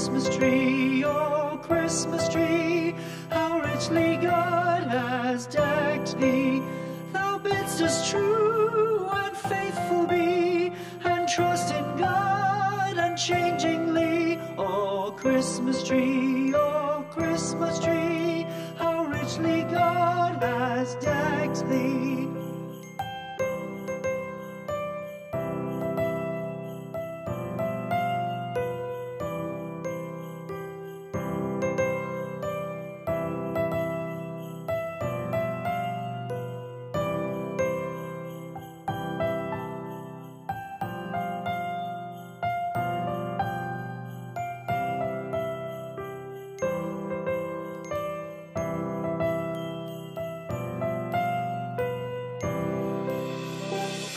Christmas tree, oh Christmas tree, how richly God has decked thee. Thou bidst us true and faithful be, and trust in God unchangingly. Oh Christmas tree, how richly God has decked thee.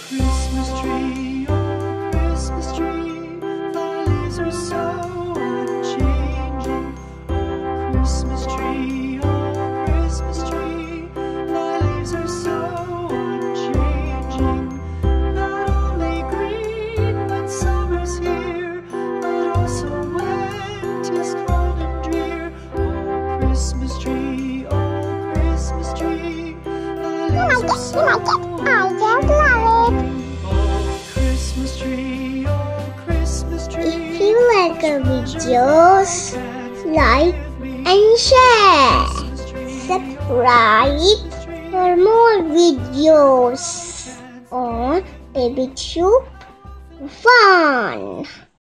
Christmas tree, oh Christmas tree, thy leaves are so unchanging. Oh Christmas tree, thy leaves are so unchanging. Not only green when summer's here, but also when 'tis cold and drear. Oh Christmas tree, thy leaves are so If you like our videos, like and share. Subscribe for more videos on BabyTube Fun.